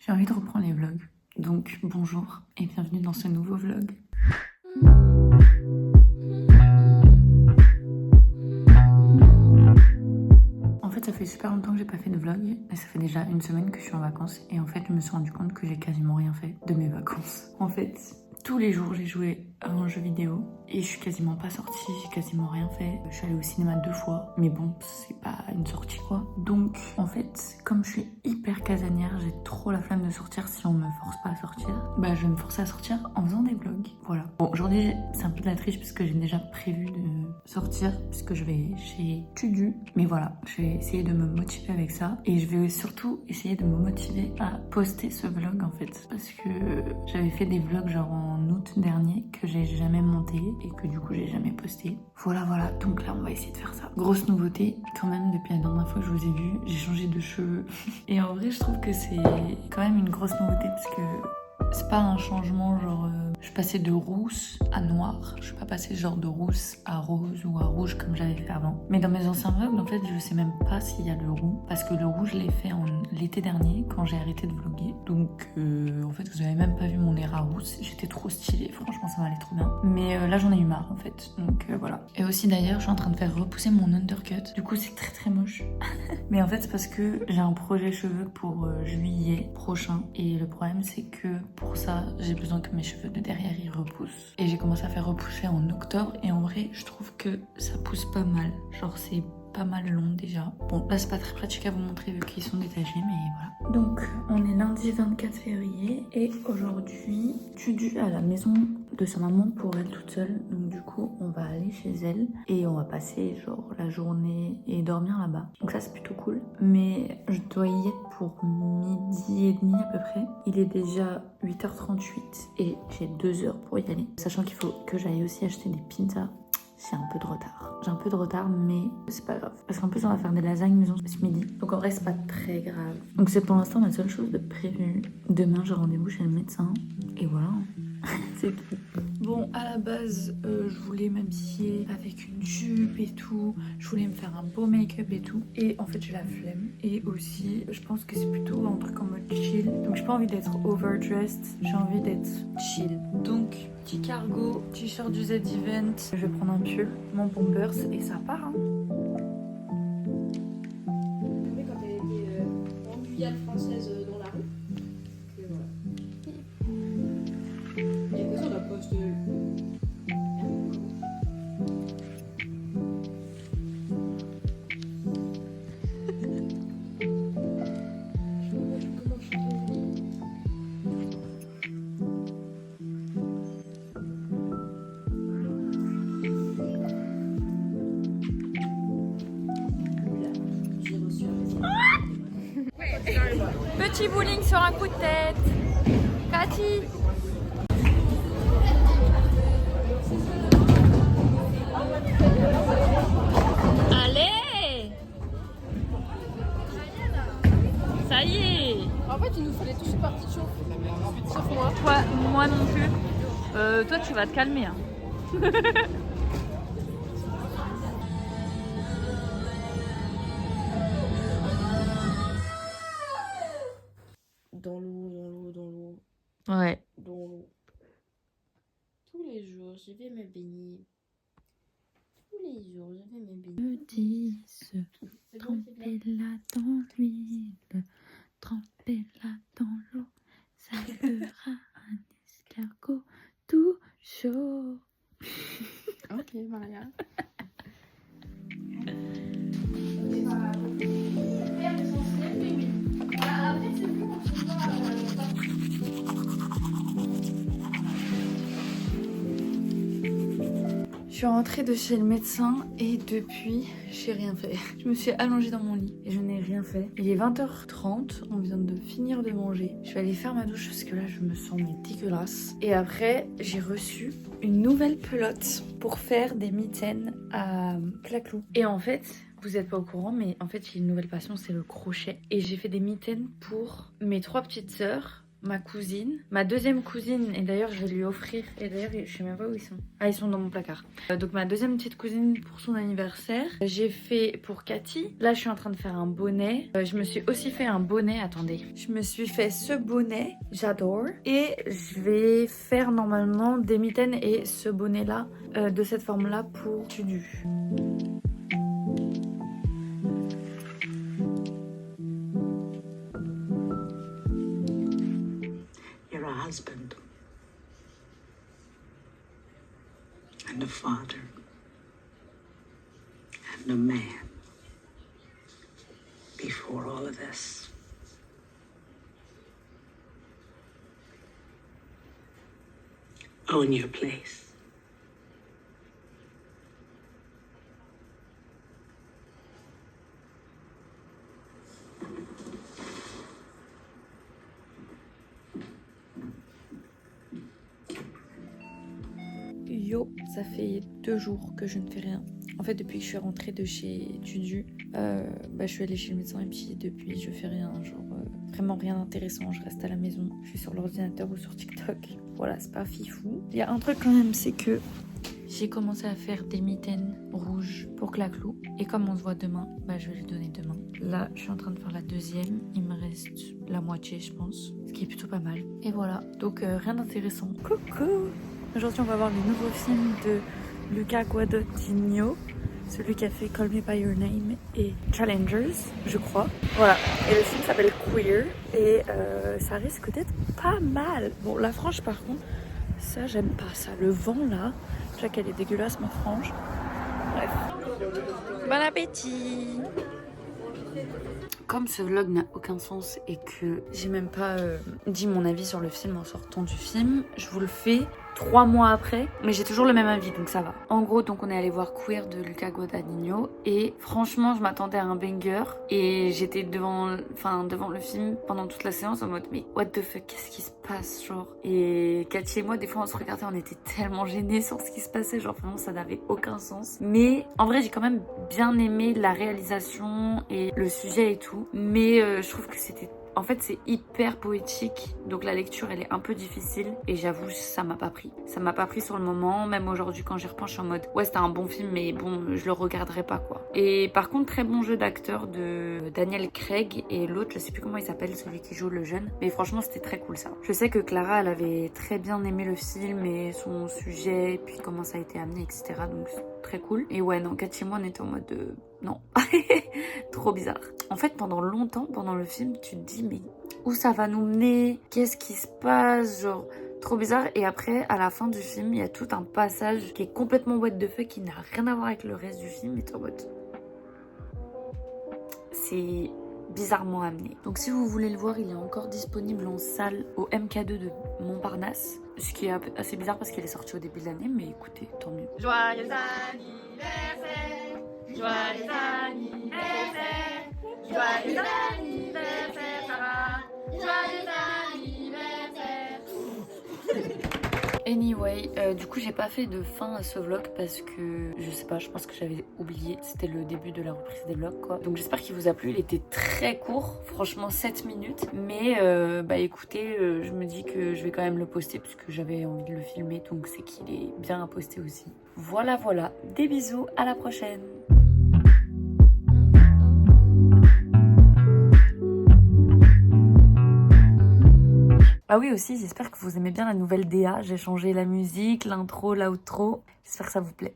J'ai envie de reprendre les vlogs. Donc bonjour et bienvenue dans ce nouveau vlog. En fait ça fait super longtemps que j'ai pas fait de vlog et ça fait déjà une semaine que je suis en vacances et en fait je me suis rendu compte que j'ai quasiment rien fait de mes vacances. En fait tous les jours j'ai joué à un jeu vidéo et je suis quasiment pas sortie, j'ai quasiment rien fait. Je suis allée au cinéma 2 fois, mais bon, c'est pas une sortie quoi. Donc en fait, comme je suis hyper casanière, j'ai trop la flemme de sortir si on me force pas à sortir. Bah je vais me forcer à sortir en faisant des vlogs, voilà. Bon, aujourd'hui c'est un peu de la triche puisque j'ai déjà prévu de sortir puisque je vais chez Tudu. Mais voilà, je vais essayer de me motiver avec ça et je vais surtout essayer de me motiver à poster ce vlog en fait. Parce que j'avais fait des vlogs genre en août dernier que j'ai jamais monté et que du coup j'ai jamais posté. Voilà, donc là on va essayer de faire ça. Grosse nouveauté quand même depuis la dernière fois que je vous ai vu, j'ai changé de cheveux. Et en vrai je trouve que c'est quand même une grosse nouveauté parce que c'est pas un changement genre je suis passée de rousse à noir. Je suis pas passée genre de rousse à rose ou à rouge comme j'avais fait avant. Mais dans mes anciens vlogs en fait je sais même pas s'il y a le roux parce que le rouge je l'ai fait l'été dernier quand j'ai arrêté de vlogger. Donc en fait vous avez même pas vu mon nez à rousse. J'étais trop stylée, franchement ça m'allait trop bien. Mais là j'en ai eu marre en fait. Donc voilà. Et aussi d'ailleurs je suis en train de faire repousser mon undercut. Du coup c'est très moche. Mais en fait c'est parce que j'ai un projet cheveux pour juillet prochain. Et le problème c'est que pour ça j'ai besoin que mes cheveux de derrière ils repoussent. Et j'ai commencé à faire repousser en octobre et en vrai je trouve que ça pousse pas mal. Genre c'est pas mal long déjà. Bon là c'est pas très pratique à vous montrer vu qu'ils sont détachés mais voilà. Donc on est lundi 24 février et aujourd'hui Tudu à la maison de sa maman pour elle toute seule. Donc du coup on va aller chez elle et on va passer genre la journée et dormir là-bas. Donc ça c'est plutôt cool. Mais je dois y être pour midi et demi à peu près. Il est déjà 8h38 et j'ai 2 heures pour y aller. Sachant qu'il faut que j'aille aussi acheter des pizzas. J'ai un peu de retard. J'ai un peu de retard, mais c'est pas grave. Parce qu'en plus, on va faire des lasagnes maison ce midi. Donc en vrai, c'est pas très grave. Donc c'est pour l'instant la seule chose de prévue. Demain, j'ai rendez-vous chez le médecin. Et voilà. C'est tout. Bon, à la base, je voulais m'habiller avec une jupe et tout. Je voulais me faire un beau make-up et tout. Et en fait, j'ai la flemme. Et aussi, je pense que c'est plutôt un truc en mode chill. Donc, j'ai pas envie d'être overdressed. J'ai envie d'être chill. Donc, petit cargo, t-shirt du Z-Event. Je vais prendre un pull, mon Pampers et ça part. Hein. Quand elle était en Guyane française dans la rue. Et voilà. Et après ça, on a posté. Petit bowling sur un coup de tête. Cathy. Allez. Ça y est. En fait, il nous fallait tous une partie de chauffe. Sauf moi. Moi non plus. Toi tu vas te calmer. Hein. Dans l'eau. Ouais. Dans l'eau. Tous les jours, je vais me baigner. Tous les jours, je vais me baigner. Me disent, trempez-la dans l'huile, trempez-la dans l'eau, ça fera un escargot tout chaud. Ok, Maria. Je suis rentrée de chez le médecin et depuis, j'ai rien fait. Je me suis allongée dans mon lit et je n'ai rien fait. Il est 20h30, on vient de finir de manger. Je vais aller faire ma douche parce que là, je me sens mais dégueulasse. Et après, j'ai reçu une nouvelle pelote pour faire des mitaines à claclou. Et en fait, vous n'êtes pas au courant, mais en fait, j'ai une nouvelle passion, c'est le crochet. Et j'ai fait des mitaines pour mes 3 petites sœurs, ma cousine, ma deuxième cousine, et d'ailleurs je vais lui offrir, et d'ailleurs je sais même pas où ils sont. Ah, ils sont dans mon placard. Donc ma deuxième petite cousine pour son anniversaire. J'ai fait pour Cathy. Là je suis en train de faire un bonnet. Je me suis aussi fait un bonnet, attendez. Je me suis fait ce bonnet, j'adore. Et je vais faire normalement des mitaines et ce bonnet là, de cette forme là pour Tudu. You're a husband and a father and a man before all of this. Own your place. Yo, ça fait 2 jours que je ne fais rien. En fait, depuis que je suis rentrée de chez Dudu, je suis allée chez le médecin et puis depuis, je fais rien. Genre, vraiment rien d'intéressant. Je reste à la maison. Je suis sur l'ordinateur ou sur TikTok. Voilà, c'est pas fifou. Il y a un truc quand même, c'est que j'ai commencé à faire des mitaines rouges pour Claclou. Et comme on se voit demain, je vais lui donner demain. Là, je suis en train de faire la deuxième. Il me reste la moitié, je pense. Ce qui est plutôt pas mal. Et voilà. Donc, rien d'intéressant. Coucou! Aujourd'hui, on va voir le nouveau film de Luca Guadagnino, celui qui a fait Call Me By Your Name et Challengers, je crois. Voilà, et le film s'appelle Queer et ça risque d'être pas mal. Bon, la frange par contre, ça j'aime pas ça. Le vent là, je sais qu'elle est dégueulasse ma frange. Bref. Bon appétit! Comme ce vlog n'a aucun sens et que j'ai même pas dit mon avis sur le film en sortant du film, je vous le fais 3 mois après, mais j'ai toujours le même avis, donc ça va. En gros, donc on est allé voir Queer de Luca Guadagnino et franchement, je m'attendais à un banger et j'étais devant le film pendant toute la séance en mode mais what the fuck, qu'est-ce qui se passe genre. Et Cathy et moi, des fois, on se regardait, on était tellement gênés sur ce qui se passait, genre vraiment ça n'avait aucun sens. Mais en vrai, j'ai quand même bien aimé la réalisation et le sujet et tout, mais je trouve que c'était... En fait, c'est hyper poétique, donc la lecture, elle est un peu difficile. Et j'avoue, ça m'a pas pris. Ça m'a pas pris sur le moment. Même aujourd'hui, quand j'y repense, je suis en mode ouais, c'était un bon film, mais bon, je le regarderai pas, quoi. Et par contre, très bon jeu d'acteur de Daniel Craig et l'autre, je sais plus comment il s'appelle, celui qui joue le jeune. Mais franchement, c'était très cool, ça. Je sais que Clara, elle avait très bien aimé le film et son sujet, et puis comment ça a été amené, etc. Donc, très cool. Et ouais, non, Cathy et moi, on était en mode... Non, trop bizarre. En fait, pendant longtemps, pendant le film, tu te dis, mais où ça va nous mener? Qu'est-ce qui se passe? Genre, trop bizarre. Et après, à la fin du film, il y a tout un passage qui est complètement what the fuck, qui n'a rien à voir avec le reste du film. Et t'es en mode... C'est bizarrement amené. Donc si vous voulez le voir, il est encore disponible en salle au MK2 de Montparnasse. Ce qui est assez bizarre parce qu'il est sorti au début de l'année, mais écoutez, tant mieux. Joyeux anniversaire! Joyeux anniversaire, joyeux anniversaire, Sarah, joyeux anniversaire. Anyway, du coup j'ai pas fait de fin à ce vlog parce que je sais pas, je pense que j'avais oublié. C'était le début de la reprise des vlogs, quoi. Donc j'espère qu'il vous a plu. Il était très court, franchement 7 minutes. Mais écoutez, je me dis que je vais quand même le poster puisque j'avais envie de le filmer. Donc c'est qu'il est bien à poster aussi. Voilà, des bisous, à la prochaine. Ah oui aussi, j'espère que vous aimez bien la nouvelle DA. J'ai changé la musique, l'intro, l'outro. J'espère que ça vous plaît.